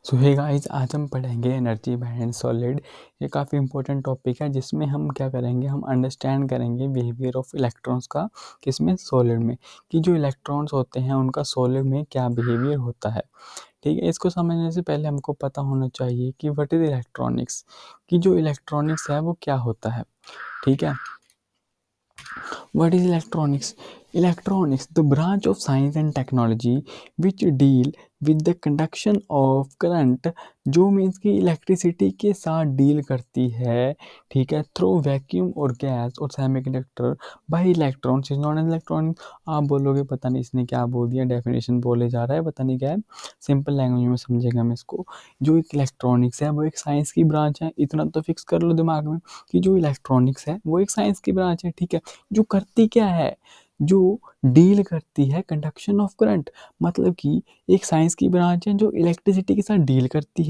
सो hey guys, आज हम पढ़ेंगे एनर्जी बैंड एंड सॉलिड। ये काफ़ी इंपॉर्टेंट टॉपिक है जिसमें हम क्या करेंगे, हम अंडरस्टैंड करेंगे बिहेवियर ऑफ इलेक्ट्रॉन्स का। किसमें? सॉलिड में। कि जो इलेक्ट्रॉन्स होते हैं उनका सॉलिड में क्या बिहेवियर होता है। ठीक है, इसको समझने से पहले हमको पता होना चाहिए कि व्हाट इज इलेक्ट्रॉनिक्स। कि जो इलेक्ट्रॉनिक्स है वो क्या होता है। ठीक है, what is electronics? Electronics, the branch of science and technology which deal with the conduction of current, जो मीन्स कि इलेक्ट्रिसिटी के साथ डील करती है। ठीक है, थ्रू वैक्यूम और गैस और semiconductor by electrons is known as electronic. आप बोलोगे पता नहीं इसने क्या बोल दिया, डेफिनेशन बोले जा रहा है, पता नहीं क्या है। सिंपल लैंग्वेज में समझेंगे हम इसको। जो एक इलेक्ट्रॉनिक्स है वो एक साइंस की ब्रांच है, इतना तो फिक्स कर लो दिमाग में कि जो इलेक्ट्रॉनिक्स है वो एक साइंस की ब्रांच है। ठीक है, जो करती क्या है, जो डील करती है कंडक्शन ऑफ करंट। मतलब कि एक साइंस की ब्रांच है जो इलेक्ट्रिसिटी के साथ डील करती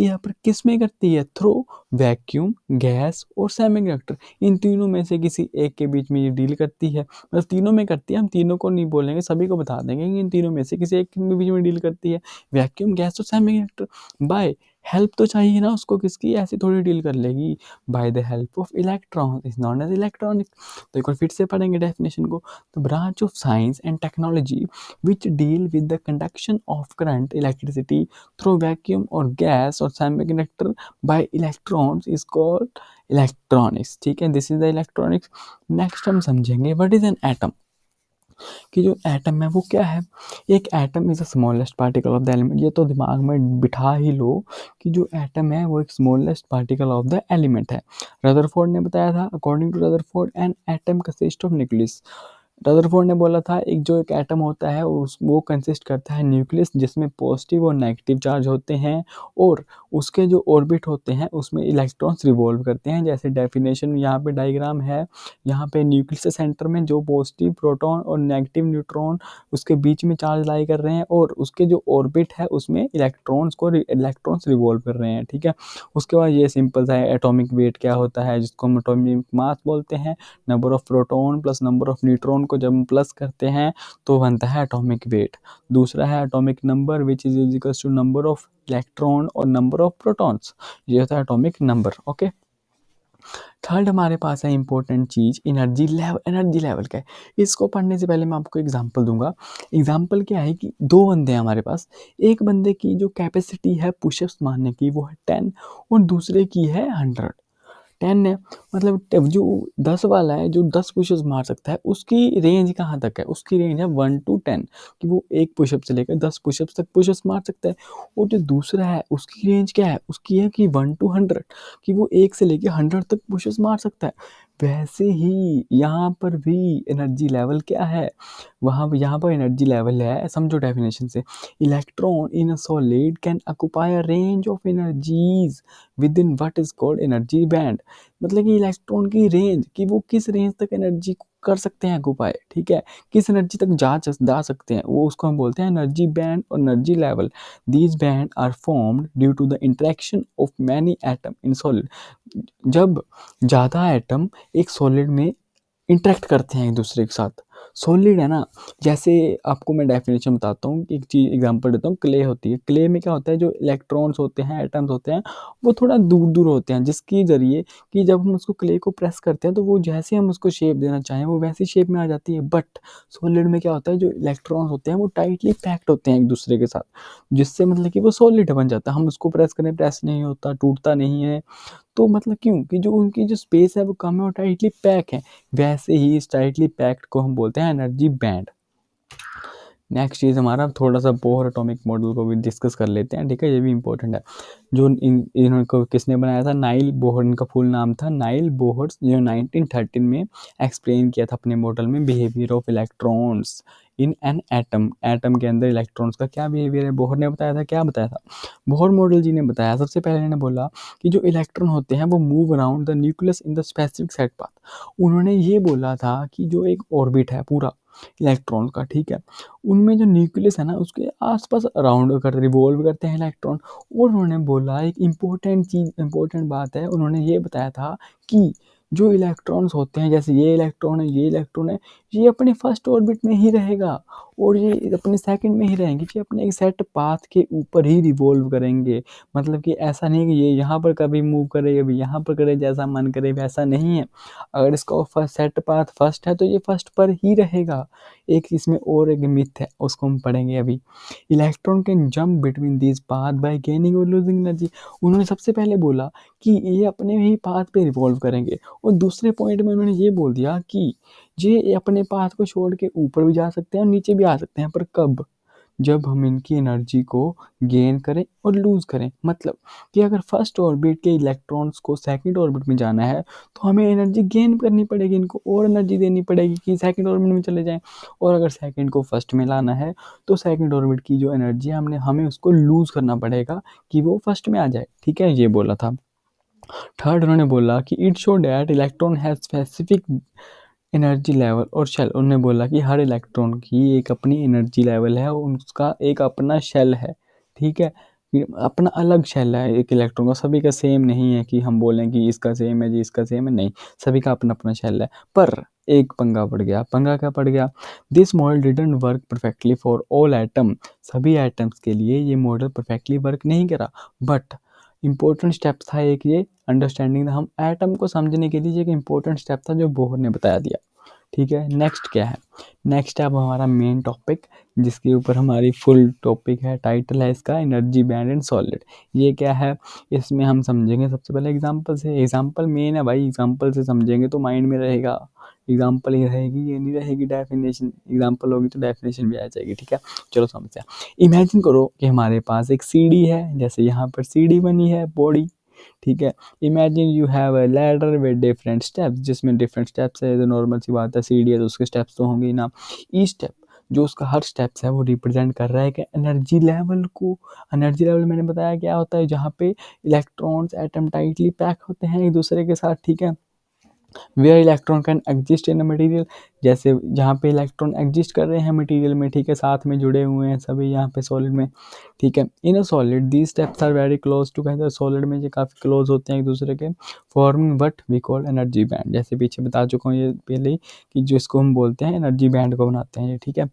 है पर किस में करती है? थ्रू वैक्यूम, गैस और सेमीकंडक्टर। इन तीनों में से किसी एक के बीच में ये डील करती है। मतलब तीनों में करती है, हम तीनों को नहीं बोलेंगे, सभी को बता देंगे कि इन तीनों में से किसी एक के बीच में डील करती है। वैक्यूम, गैस और सेमीकंडक्टर। बाय हेल्प तो चाहिए ना उसको, किसकी? ऐसे थोड़ी डील कर लेगी। By the help of electron is known as electronic. तो एक बार फिर से पढ़ेंगे डेफिनेशन को। The branch of science and technology which deal with the conduction of current, electricity through vacuum और गैस और semiconductor by electrons is called electronics. ठीक है, this is the electronics. Next हम समझेंगे व्हाट इज एन एटम। कि जो atom है वो क्या है। एक atom is the smallest particle of the element. ये तो दिमाग में बिठा ही लो कि जो एटम है वो एक smallest particle of the element है। रदरफोर्ड ने बताया था, according to Rutherford an atom consist of nucleus. Rutherford ने बोला था एक एटम होता है उस वो कंसिस्ट करता है न्यूक्लियस, जिसमें पॉजिटिव और नेगेटिव चार्ज होते हैं और उसके जो ऑर्बिट होते हैं उसमें इलेक्ट्रॉन्स रिवॉल्व करते हैं। जैसे डेफिनेशन यहाँ पे डायग्राम है, यहाँ पे न्यूक्लियस के सेंटर में जो पॉजिटिव प्रोटॉन और नेगेटिव न्यूट्रॉन उसके बीच में चार्ज लाई कर रहे हैं और उसके जो ऑर्बिट है उसमें इलेक्ट्रॉन्स रिवॉल्व कर रहे हैं। ठीक है, उसके बाद ये सिंपल सा है, एटॉमिक वेट क्या होता है, जिसको हम एटॉमिक मास बोलते हैं। Number of proton plus number of neutron को जब हम प्लस करते हैं तो बनता है एटॉमिक वेट। दूसरा है atomic number which is equals to number of electron और नंबर ऑफ प्रोटॉन्स। ये होता है एटॉमिक नंबर। ओके, थर्ड हमारे पास है इंपॉर्टेंट चीज एनर्जी लेवल। एनर्जी लेवल क्या है, इसको पढ़ने से पहले मैं आपको एग्जांपल दूंगा। एग्जांपल क्या है कि दो बंदे हैं हमारे पास। एक बंदे की जो कैपेसिटी है पुशअप्स मारने की वो है 10 और दूसरे की है 100। 10 है, मतलब जो 10 वाला है, जो 10 पुशअप्स मार सकता है, उसकी रेंज कहाँ तक है? उसकी रेंज है 1 to 10, कि वो एक पुशअप से लेकर 10 पुशअप्स तक पुशअप्स मार सकता है। और जो दूसरा है उसकी रेंज क्या है? उसकी है कि 1 to 100, कि वो एक से लेकर 100 तक पुशअप्स मार सकता है। वैसे ही यहाँ पर भी एनर्जी लेवल क्या है, वहाँ यहाँ पर एनर्जी लेवल है, समझो डेफिनेशन से। Electron in a solid can occupy a range of energies with in what is called energy band. मतलब कि इलेक्ट्रॉन की रेंज, कि वो किस रेंज तक एनर्जी को कर सकते हैं ऑक्यूपाई। ठीक है, किस एनर्जी तक जा सकते हैं, वो उसको हम बोलते हैं एनर्जी बैंड और energy level. These band are formed due to the interaction of many atom in solid. जब ज़्यादा एटम एक सॉलिड में इंटरेक्ट करते हैं एक दूसरे के साथ। सॉलिड है ना, जैसे आपको मैं डेफिनेशन बताता हूँ, एक चीज़ एग्जांपल देता हूँ। क्ले होती है, क्ले में क्या होता है, जो इलेक्ट्रॉन्स होते हैं, एटम्स होते हैं, वो थोड़ा दूर दूर होते हैं, जिसके ज़रिए कि जब हम उसको क्ले को प्रेस करते हैं तो वो जैसे हम उसको शेप देना चाहें वो वैसी शेप में आ जाती है। बट सॉलिड में क्या होता है, जो इलेक्ट्रॉन्स होते हैं वो टाइटली पैक्ड होते हैं एक दूसरे के साथ, जिससे मतलब कि वो सॉलिड बन जाता है। हम उसको प्रेस करें, प्रेस नहीं होता, टूटता नहीं है। तो मतलब क्यों? कि जो उनकी जो स्पेस है वो कम है और टाइटली पैक है। वैसे ही इस टाइटली पैक्ड को हम बोलते हैं एनर्जी बैंड। नेक्स्ट चीज़ हमारा थोड़ा सा बोहर एटॉमिक मॉडल को भी डिस्कस कर लेते हैं। ठीक है, ये भी इंपॉर्टेंट है। जो इनको किसने बनाया था? नाइल बोहर, इनका फुल नाम था नाइल बोहर, जो 1913 में एक्सप्लेन किया था अपने मॉडल में behaviour of electrons in an atom. Atom के अंदर इलेक्ट्रॉन्स का क्या बिहेवियर है, बोहर ने बताया था। क्या बताया था? बोहर मॉडल जी ने बताया। सबसे पहले इन्होंने बोला कि जो इलेक्ट्रॉन होते हैं वो move around the nucleus in the specific set path. उन्होंने ये बोला था कि जो एक ऑर्बिट है पूरा इलेक्ट्रॉन का, ठीक है, उनमें जो न्यूक्लियस है ना उसके आसपास अराउंड कर रिवॉल्व करते हैं इलेक्ट्रॉन। और उन्होंने बोला एक इम्पोर्टेंट बात है, उन्होंने ये बताया था कि जो इलेक्ट्रॉन्स होते हैं, जैसे ये इलेक्ट्रॉन है, ये इलेक्ट्रॉन है, ये अपने फर्स्ट ऑर्बिट में ही रहेगा और ये अपने सेकंड में ही रहेंगे, ये अपने एक सेट पाथ के ऊपर ही रिवॉल्व करेंगे। मतलब कि ऐसा नहीं कि ये यहाँ पर कभी मूव करे, कभी यहाँ पर करे, जैसा मन करे वैसा नहीं है। अगर इसका फर्स्ट सेट पाथ फर्स्ट है तो ये फर्स्ट पर ही रहेगा। एक इसमें और एक मिथ है, उसको हम पढ़ेंगे अभी। Electron can jump between this path by gaining और लूजिंग एनर्जी। उन्होंने सबसे पहले बोला कि ये अपने ही पाथ पे रिवॉल्व करेंगे, और दूसरे पॉइंट में उन्होंने ये बोल दिया कि ये अपने पाथ को छोड़ के ऊपर भी जा सकते हैं और नीचे भी आ सकते हैं, पर कब? जब हम इनकी एनर्जी को गेन करें और लूज करें। मतलब कि अगर फर्स्ट ऑर्बिट के इलेक्ट्रॉन्स को सेकंड ऑर्बिट में जाना है तो हमें एनर्जी गेन करनी पड़ेगी, इनको और एनर्जी देनी पड़ेगी कि सेकंड ऑर्बिट में चले जाएं। और अगर सेकंड को फर्स्ट में लाना है तो सेकंड ऑर्बिट की जो एनर्जी है हमें उसको लूज करना पड़ेगा कि वो फर्स्ट में आ जाए। ठीक है, ये बोला था। थर्ड उन्होंने बोला कि it show that electron has specific energy level और शेल। उन्होंने बोला कि हर इलेक्ट्रॉन की एक अपनी एनर्जी लेवल है और उसका एक अपना शेल है। ठीक है, अपना अलग शेल है एक इलेक्ट्रॉन का, सभी का सेम नहीं है कि हम बोलें कि इसका सेम है जी इसका सेम है, नहीं, सभी का अपना अपना शेल है। पर एक पंगा पड़ गया। पंगा क्या पड़ गया? This model didn't work perfectly for all atom. सभी एटम्स के लिए ये मॉडल परफेक्टली वर्क नहीं करा। बट इंपॉर्टेंट स्टेप था एक, ये अंडरस्टैंडिंग, हम एटम को समझने के लिए एक इंपॉर्टेंट स्टेप था जो बोहर ने बताया दिया। ठीक है, नेक्स्ट क्या है? नेक्स्ट है अब हमारा मेन टॉपिक, जिसके ऊपर हमारी फुल टॉपिक है, टाइटल है इसका एनर्जी बैंड एंड सॉलिड। ये क्या है? इसमें हम समझेंगे सबसे पहले एग्जांपल से। एग्जांपल मेन है भाई, एग्जांपल से समझेंगे तो माइंड में रहेगा। एग्जांपल ही रहेगी, ये नहीं रहेगी डेफिनेशन। एग्जांपल होगी तो डेफिनेशन भी आ जाएगी। ठीक है, चलो समझते हैं। इमेजिन करो कि हमारे पास एक सीढ़ी है, जैसे यहाँ पर सीढ़ी बनी है, बॉडी। ठीक है, imagine you have a ladder with different steps, जिसमें डिफरेंट स्टेप्स है। तो नॉर्मल सी बात है, सीढ़ी है तो उसके स्टेप्स तो होंगे ही ना। ईच स्टेप, जो उसका हर स्टेप्स है वो रिप्रेजेंट कर रहा है कि एनर्जी लेवल को। एनर्जी लेवल मैंने बताया क्या होता है, जहाँ पे इलेक्ट्रॉन्स एटम टाइटली पैक होते हैं एक दूसरे के साथ। ठीक है, where electron can exist in a material, जैसे जहाँ पे इलेक्ट्रॉन एग्जिस्ट कर रहे हैं मटेरियल में। ठीक है, साथ में जुड़े हुए हैं सभी यहाँ पे सॉलिड में। ठीक है, in a solid these steps are very close together. Solid में ये काफ़ी क्लोज होते हैं एक दूसरे के, forming what we call energy band. जैसे पीछे बता चुका हूँ ये पहले ही कि जिसको हम बोलते हैं एनर्जी बैंड को बनाते हैं ये। ठीक है,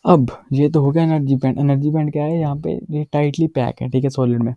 अब ये तो हो गया एनर्जी बैंड। एनर्जी बैंड क्या है? यहाँ पे ये टाइटली पैक है, ठीक है, सॉलिड में।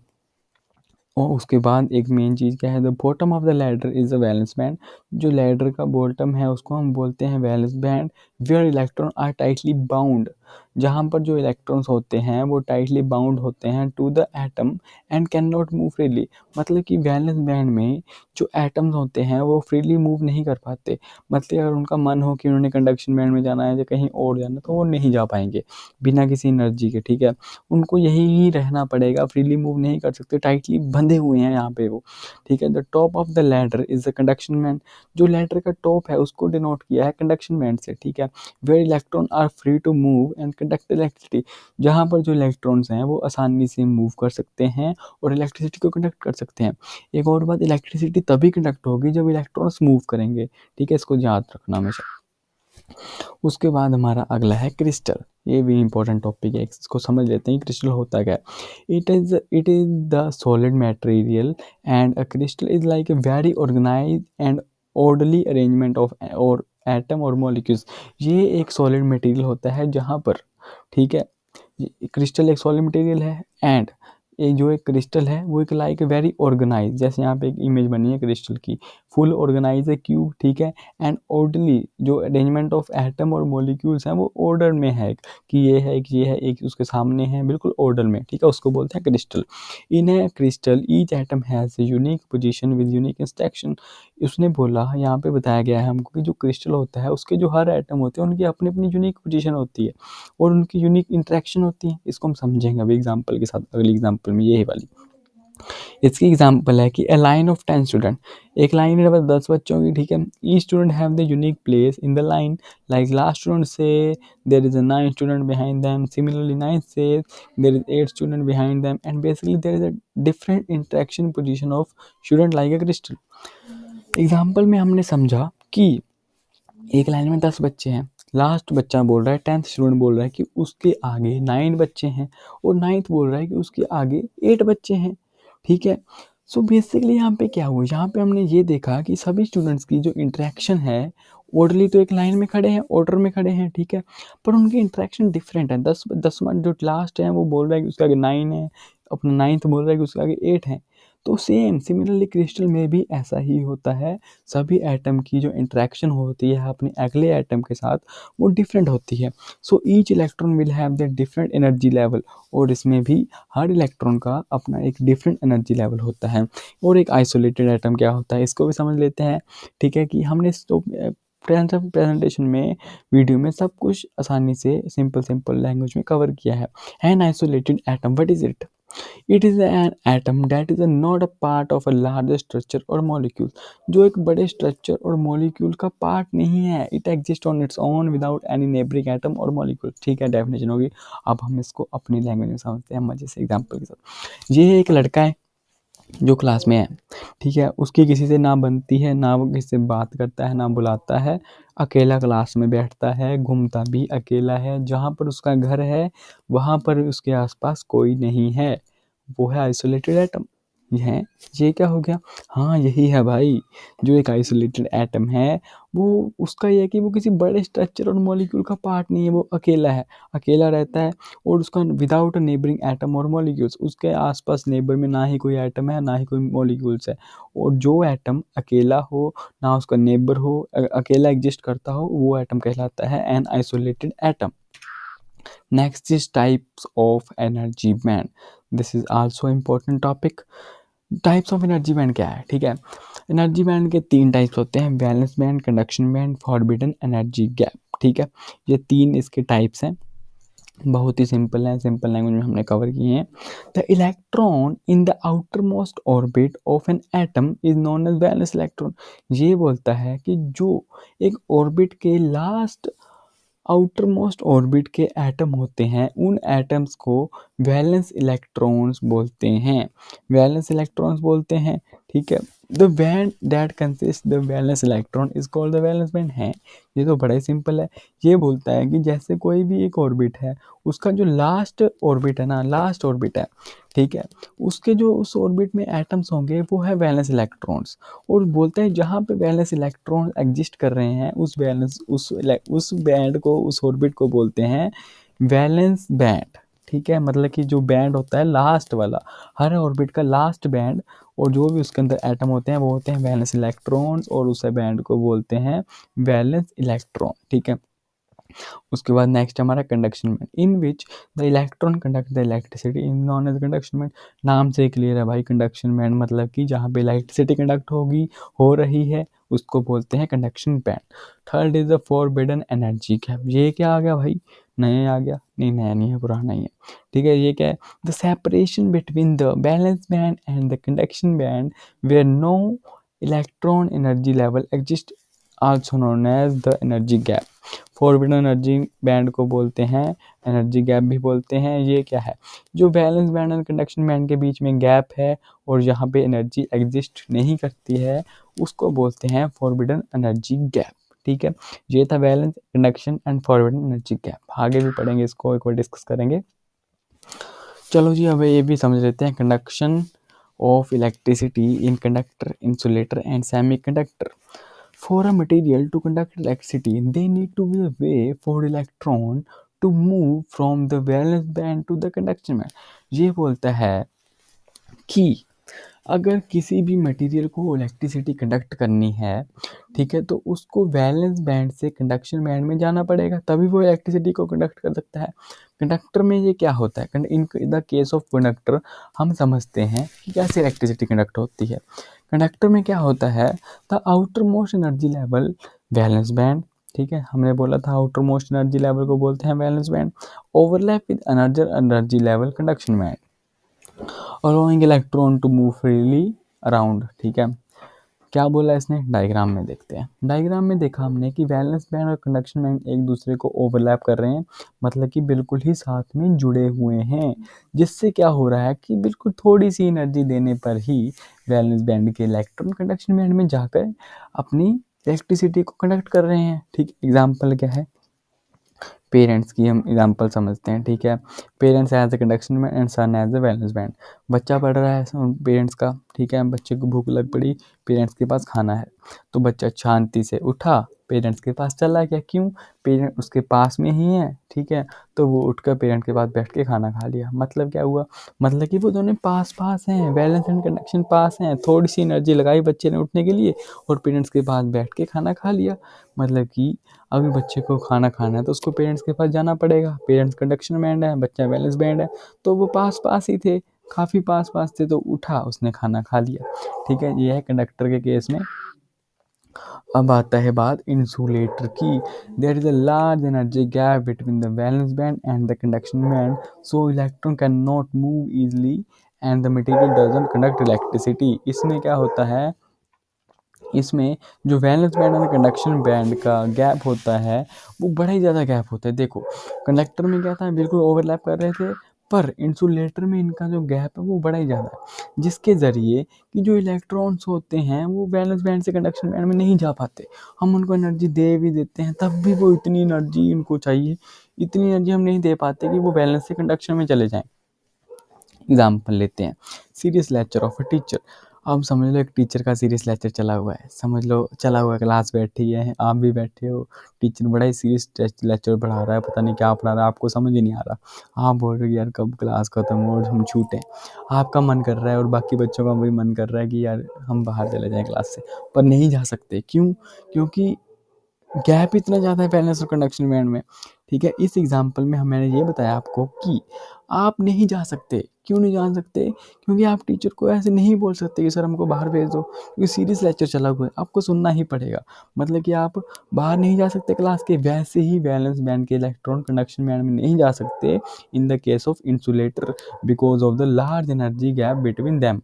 और उसके बाद एक मेन चीज़ क्या है? The bottom of the ladder is a valence band. जो लैडर का बॉटम है उसको हम बोलते हैं valence band. Where electron are tightly bound, जहाँ पर जो इलेक्ट्रॉन्स होते हैं वो टाइटली बाउंड होते हैं to the atom and can not move freely. मतलब कि वैलेंस बैंड में जो एटम्स होते हैं वो फ्रीली मूव नहीं कर पाते। मतलब अगर उनका मन हो कि उन्होंने कंडक्शन बैंड में जाना है या कहीं और जाना, तो वो नहीं जा पाएंगे बिना किसी एनर्जी के। ठीक है, उनको यही ही रहना पड़ेगा, फ्रीली मूव नहीं कर सकते, टाइटली बंधे हुए हैं यहाँ पे वो। ठीक है, the top of the ladder is the conduction band. जो लैडर का टॉप है उसको डिनोट किया है कंडक्शन बैंड से। ठीक है, where electron are free to move and conduct electricity, जहाँ पर जो इलेक्ट्रॉन्स हैं वो आसानी से मूव कर सकते हैं और इलेक्ट्रिसिटी को कंडक्ट कर सकते हैं। एक और बात, इलेक्ट्रिसिटी तभी कंडक्ट होगी जब इलेक्ट्रॉन्स मूव करेंगे। ठीक है, इसको याद रखना हमेशा। उसके बाद हमारा अगला है क्रिस्टल। ये भी इंपॉर्टेंट टॉपिक है, इसको समझ लेते हैं क्रिस्टल होता क्या है। It is the solid material and a crystal is like a very organize and orderly arrangement of और एटम और मॉलिक्यूल्स। ये एक सॉलिड मटेरियल होता है जहाँ पर, ठीक है, क्रिस्टल एक सॉलिड मटेरियल है एंड एक जो एक क्रिस्टल है वो एक लाइक वेरी ऑर्गेनाइज, जैसे यहाँ पे एक इमेज बनी है क्रिस्टल की, फुल ऑर्गेनाइज है क्यूब। ठीक है, एंड ऑर्डरली, जो अरेंजमेंट ऑफ एटम और मॉलिक्यूल्स हैं वो ऑर्डर में है, कि ये है एक, ये है एक, उसके सामने है, बिल्कुल ऑर्डर में। ठीक है, उसको बोलते हैं crystal. In A crystal each atom has a unique position with unique instruction. उसने बोला, यहाँ पे बताया गया है हमको कि जो क्रिस्टल होता है उसके जो हर एटम होते हैं उनकी अपनी अपनी यूनिक पोजीशन होती है और उनकी यूनिक इंटरेक्शन होती है। इसको हम समझेंगे अभी एग्जांपल के साथ, अगली एग्जांपल में ये वाली। इसकी एग्जांपल है कि अ लाइन ऑफ 10 स्टूडेंट, एक लाइन है 10 बच्चों की। ठीक है, each student have the unique place in the line, like last student से there is a 9 student behind them, similarly 9 से there is 8 student behind them, and basically there is a different interaction position of student like a crystal. Example में हमने समझा कि एक line में 10 बच्चे हैं, लास्ट बच्चा बोल रहा है, 10th स्टूडेंट बोल रहा है कि उसके आगे 9 बच्चे हैं, और 9th बोल रहा है कि उसके आगे 8 बच्चे हैं। ठीक है, सो बेसिकली यहाँ पे क्या हुआ, यहाँ पे हमने ये देखा कि सभी स्टूडेंट्स की जो इंटरेक्शन है, ऑर्डरली तो एक लाइन में खड़े हैं, ऑर्डर में खड़े हैं, ठीक है, पर उनकी इंटरेक्शन डिफरेंट है। 10वां जो लास्ट है वो बोल रहा है कि उसके आगे 9 है, अपना 9th बोल रहा है कि उसके आगे 8 है। तो सिमिलरली क्रिस्टल में भी ऐसा ही होता है, सभी एटम की जो इंटरेक्शन होती है अपने अगले एटम के साथ वो डिफरेंट होती है। So each electron will have the different energy level, और इसमें भी हर इलेक्ट्रॉन का अपना एक डिफरेंट एनर्जी लेवल होता है। और एक आइसोलेटेड एटम क्या होता है, इसको भी समझ लेते हैं। ठीक है, कि हमने इसको प्रेजेंटेशन में, वीडियो में सब कुछ आसानी से सिंपल लैंग्वेज में कवर किया है। An isolated atom, what is it? It is an atom that is not a part of a larger structure और मॉलिक्यूल, जो एक बड़े स्ट्रक्चर और मॉलिक्यूल का पार्ट नहीं है। It exist on its own without any neighbouring atom और molecule. ठीक है, डेफिनेशन होगी। अब हम इसको अपनी लैंग्वेज में समझते हैं मजे से एग्जाम्पल के साथ। ये एक लड़का है जो क्लास में है, ठीक है, उसकी किसी से ना बनती है, ना वो किसी से बात करता है, ना बुलाता है, अकेला क्लास में बैठता है, घूमता भी अकेला है, जहाँ पर उसका घर है वहाँ पर उसके आसपास कोई नहीं है, वो है आइसोलेटेड एटम। है, ये क्या हो गया? हाँ, यही है भाई, जो एक आइसोलेटेड एटम है, वो उसका ये है कि वो किसी बड़े स्ट्रक्चर और मॉलिक्यूल का पार्ट नहीं है, वो अकेला है, अकेला रहता है, और उसका विदाउट अ नेबरिंग एटम और मॉलिक्यूल्स, उसके आसपास नेबर में ना ही कोई एटम है ना ही कोई मॉलिक्यूल्स है। और जो एटम अकेला हो, ना उसका नेबर हो, अकेला एग्जिस्ट करता हो, वो एटम कहलाता है an isolated atom. Next is types of energy band. This is also important topic. Types of energy band क्या है? ठीक है, एनर्जी बैंड के 3 टाइप्स होते हैं, valence band, conduction band, forbidden energy gap. ठीक है, ये 3 इसके टाइप्स हैं, बहुत ही सिंपल है, सिंपल लैंग्वेज में हमने कवर किए हैं। The electron in the outer most orbit of an atom is known as valence electron. ये बोलता है कि जो एक ऑर्बिट के लास्ट आउटर मोस्ट ऑर्बिट के एटम होते हैं, उन एटम्स को वैलेंस इलेक्ट्रॉन्स बोलते हैं, वैलेंस इलेक्ट्रॉन्स बोलते हैं। ठीक है, the band that consist the valence electron is called the valence band. है, ये तो बड़ा ही सिंपल है। ये बोलता है कि जैसे कोई भी एक ऑर्बिट है, उसका जो लास्ट ऑर्बिट है ना, लास्ट ऑर्बिट है, ठीक है, उसके जो उस ऑर्बिट में एटम्स होंगे वो है वैलेंस इलेक्ट्रॉन्स। और बोलते हैं जहाँ पे वैलेंस इलेक्ट्रॉन एग्जिस्ट कर रहे हैं, उस बैंड को, उस ऑर्बिट को बोलते हैं वैलेंस बैंड। ठीक है, मतलब कि जो बैंड होता है लास्ट वाला, हर ऑर्बिट का लास्ट बैंड, और जो भी उसके अंदर एटम होते हैं वो होते हैं वैलेंस इलेक्ट्रॉन्स, और उस बैंड को बोलते हैं वैलेंस इलेक्ट्रॉन। ठीक है, उसके बाद नेक्स्ट हमारा conduction band, in which the electron conduct the electricity in known as conduction band. नाम से क्लियर है भाई, कंडक्शन बैंड मतलब कि जहाँ पे इलेक्ट्रिसिटी कंडक्ट होगी, हो रही है, उसको बोलते हैं conduction band. Third is the forbidden energy gap. ये क्या आ गया भाई? नया आ गया? नहीं, नया नहीं है, पुराना ही है। ठीक है, ये क्या है? The separation between the balance band and the conduction band where no electron energy level exist, also known as the energy gap. Forbidden energy band को बोलते हैं एनर्जी गैप भी बोलते हैं। ये क्या है? जो बैलेंस बैंड और कंडक्शन बैंड के बीच में गैप है और यहाँ पे एनर्जी एग्जिस्ट नहीं करती है, उसको बोलते हैं फॉरबिडन एनर्जी गैप। ठीक है, ये था balance, conduction and forbidden energy gap. आगे भी पढ़ेंगे, इसको एक बार डिस्कस करेंगे। चलो जी, अब ये भी समझ लेते हैं conduction of electricity in conductor, insulator and semi conductor. For a material to conduct electricity, they need to be a way for electron to move from the valence band to the conduction band. ये बोलता है कि अगर किसी भी material को electricity conduct करनी है, ठीक है, तो उसको वैलेंस बैंड से कंडक्शन बैंड में जाना पड़ेगा, तभी वो इलेक्ट्रिसिटी को कंडक्ट कर सकता है। कंडक्टर में ये क्या होता है? In the case of conductor हम समझते हैं कि कैसे इलेक्ट्रिसिटी कंडक्ट होती है। कंडक्टर में क्या होता है? The outer most energy level valence band, ठीक है, हमने बोला था आउटर मोस्ट एनर्जी लेवल को बोलते हैं valence band, overlap with another energy level conduction band, allowing electron to move freely around। ठीक है, क्या बोला इसने? डायग्राम में देखते हैं। डायग्राम में देखा हमने कि वैलेंस बैंड और कंडक्शन बैंड एक दूसरे को ओवरलैप कर रहे हैं, मतलब कि बिल्कुल ही साथ में जुड़े हुए हैं, जिससे क्या हो रहा है कि बिल्कुल थोड़ी सी एनर्जी देने पर ही वैलेंस बैंड के इलेक्ट्रॉन कंडक्शन बैंड में जाकर अपनी इलेक्ट्रिसिटी को कंडक्ट कर रहे हैं। ठीक, एग्जाम्पल क्या है? पेरेंट्स की हम एग्जांपल समझते हैं। ठीक है, parents as a conduction band and son as a valence band. बच्चा पढ़ रहा है पेरेंट्स का, ठीक है, बच्चे को भूख लग पड़ी, पेरेंट्स के पास खाना है, तो बच्चा शांति से उठा, पेरेंट्स के पास चला गया, क्यों, पेरेंट उसके पास में ही है, ठीक है, तो वो उठकर पेरेंट के पास बैठ के खाना खा लिया। मतलब क्या हुआ, मतलब कि वो दोनों पास पास हैं, बैलेंस एंड कंडक्शन पास हैं, थोड़ी सी एनर्जी लगाई बच्चे ने उठने के लिए और पेरेंट्स के पास बैठ के खाना खा लिया। मतलब कि अभी बच्चे को खाना खाना है तो उसको पेरेंट्स के पास जाना पड़ेगा, पेरेंट्स कंडक्शन बैंड है, बच्चा बैलेंस बैंड है, तो वो पास पास ही थे, काफ़ी पास पास थे, तो उठा, उसने खाना खा लिया, ठीक है, ये है कंडक्टर के केस में। अब आता है बात इंसुलेटर की। There is a large energy gap between the valence band and the conduction band, so electron can not move easily and the material doesn't conduct electricity. इसमें क्या होता है, इसमें जो वैलेंस बैंड और कंडक्शन बैंड का gap होता है वो बड़ा ही ज़्यादा गैप होता है। देखो कंडक्टर में क्या था, बिल्कुल ओवरलैप कर रहे थे, पर इंसुलेटर में इनका जो गैप है वो बड़ा ही ज़्यादा है, जिसके ज़रिए कि जो इलेक्ट्रॉन्स होते हैं वो वैलेंस बैंड से कंडक्शन बैंड में नहीं जा पाते। हम उनको एनर्जी दे भी देते हैं तब भी वो इतनी एनर्जी उनको चाहिए, इतनी एनर्जी हम नहीं दे पाते कि वो बैलेंस से कंडक्शन में चले जाएँ। एग्जाम्पल लेते हैं, serious lecture of a teacher. अब समझ लो एक टीचर का सीरियस लेक्चर चला हुआ है, समझ लो चला हुआ है, क्लास बैठी है, आप भी बैठे हो, टीचर बड़ा ही सीरियस लेक्चर पढ़ा रहा है, पता नहीं क्या पढ़ा रहा है, आपको समझ ही नहीं आ रहा, आप बोल रहे हो यार कब क्लास खत्म हो और हम छूटें। आपका मन कर रहा है और बाकी बच्चों का भी मन कर रहा है कि यार हम बाहर चले जाएं क्लास से, पर नहीं जा सकते, क्यों, क्योंकि गैप इतना ज़्यादा है बैलेंस और कंडक्शन बैंड में, ठीक है। इस एग्जांपल में हम मैंने ये बताया आपको कि आप नहीं जा सकते, क्यों नहीं जा सकते, क्योंकि आप टीचर को ऐसे नहीं बोल सकते कि सर हमको बाहर भेज दो, क्योंकि सीरियस लेक्चर चला हुआ है, आपको सुनना ही पड़ेगा। मतलब कि आप बाहर नहीं जा सकते क्लास के, वैसे ही बैलेंस बैंड के इलेक्ट्रॉन कंडक्शन बैंड में नहीं जा सकते in the case of insulator because of the large energy gap between them.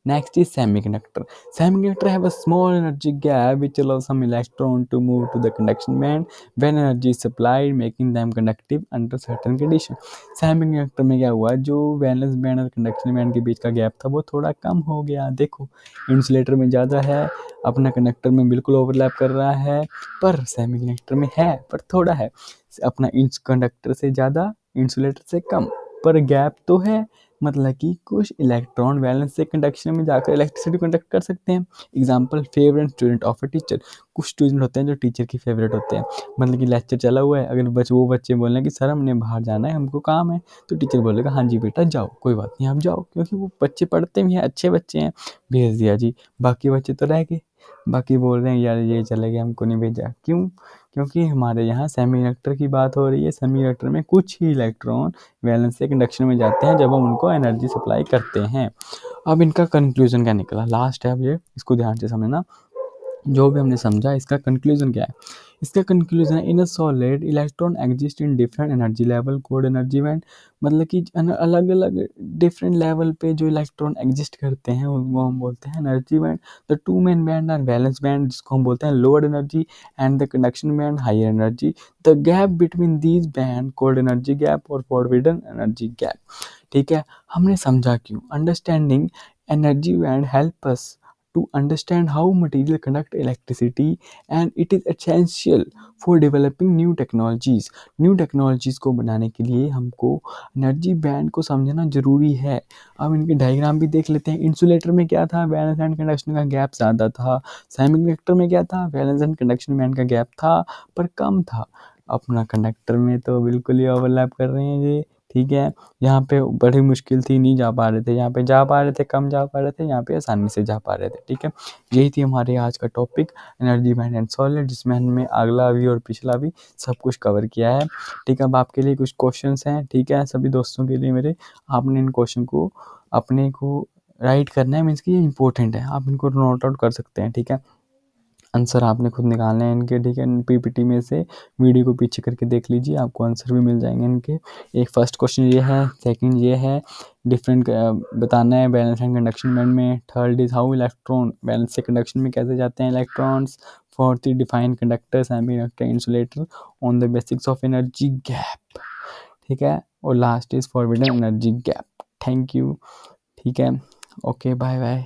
Next is semiconductor. Semiconductor have a small energy gap which allows some electron to move to the conduction band when energy is supplied, making them conductive under certain condition. Semiconductor में क्या हुआ, जो valence band और conduction band के बीच का gap था वो थोड़ा कम हो गया। देखो इंसुलेटर में ज़्यादा है, अपना कंडक्टर में बिल्कुल ओवरलैप कर रहा है, पर सेमीकंडक्टर में है पर थोड़ा है, अपना इंस कंडक्टर से ज़्यादा इंसुलेटर से कम, पर गैप तो है। मतलब कि कुछ इलेक्ट्रॉन वैलेंस से कंडक्शन में जाकर इलेक्ट्रिसिटी कंडक्ट कर सकते हैं। Example favourite student of a teacher. कुछ स्टूडेंट होते हैं जो टीचर की फेवरेट होते हैं, मतलब कि लेक्चर चला हुआ है, अगर वो बच्चे बोल रहे हैं कि सर हमने बाहर जाना है, हमको काम है, तो टीचर बोलेगा हाँ जी बेटा जाओ, कोई बात नहीं आप जाओ, क्योंकि वो बच्चे पढ़ते भी हैं, अच्छे बच्चे हैं, भेज दिया जी। बाकी बच्चे तो रह गए, बाकी बोल रहे हैं यार ये चले गए हमको नहीं भेजा, क्यों, क्योंकि हमारे यहाँ सेमीकंडक्टर की बात हो रही है। सेमीकंडक्टर में कुछ ही इलेक्ट्रॉन वैलेंस से कंडक्शन में जाते हैं जब हम उनको एनर्जी सप्लाई करते हैं। अब इनका कंक्लूजन क्या निकला, लास्ट है अब ये, इसको ध्यान से समझना, जो भी हमने समझा इसका कंक्लूजन क्या है। इसका कंक्लूजन है, in a solid electron exist in different energy level code energy band. मतलब कि अलग अलग डिफरेंट लेवल पे जो इलेक्ट्रॉन एग्जिस्ट करते हैं वो हम बोलते हैं energy band. The two main band are valence band जिसको हम बोलते हैं lower energy and the conduction band higher energy. The gap between these band called energy gap और फॉरबिडन एनर्जी गैप। ठीक है, हमने समझा क्यों। Understanding energy band help us to understand how material conduct electricity and it is essential for developing new technologies. New technologies को बनाने के लिए हमको एनर्जी बैंड को समझना ज़रूरी है। अब इनके डायग्राम भी देख लेते हैं। इंसुलेटर में क्या था, वैलेंस एंड कंडक्शन का गैप ज़्यादा था। सेमीकंडक्टर में क्या था, वैलेंस एंड कंडक्शन बैंड का गैप था पर कम था। अपना कंडक्टर में तो बिल्कुल ही ओवरलैप कर रहे हैं ये, ठीक है। यहाँ पे बड़ी मुश्किल थी, नहीं जा पा रहे थे, यहाँ पे जा पा रहे थे, कम जा पा रहे थे, यहाँ पे आसानी से जा पा रहे थे, ठीक है। यही थी हमारे आज का topic energy band and solid, जिसमें हमने अगला भी और पिछला भी सब कुछ कवर किया है, ठीक है। अब आपके लिए कुछ क्वेश्चंस हैं, ठीक है, सभी दोस्तों के लिए मेरे, आपने इन क्वेश्चन को अपने को राइट करना है, मीन्स कि ये इंपॉर्टेंट है, आप इनको नोट आउट कर सकते हैं, ठीक है। आंसर आपने खुद निकालने हैं इनके, ठीक है। पीपीटी में से वीडियो को पीछे करके देख लीजिए, आपको आंसर भी मिल जाएंगे इनके। एक फर्स्ट क्वेश्चन ये है, सेकंड ये है, डिफरेंट बताना है बैलेंस एंड कंडक्शन बैंड में। Third is how electron balance से कंडक्शन में कैसे जाते हैं electrons. Fourth is define conductor semiconductor insulator on the basics of energy gap, ठीक है। और last is forbidden energy gap. Thank you, ठीक है, ओके, बाय बाय।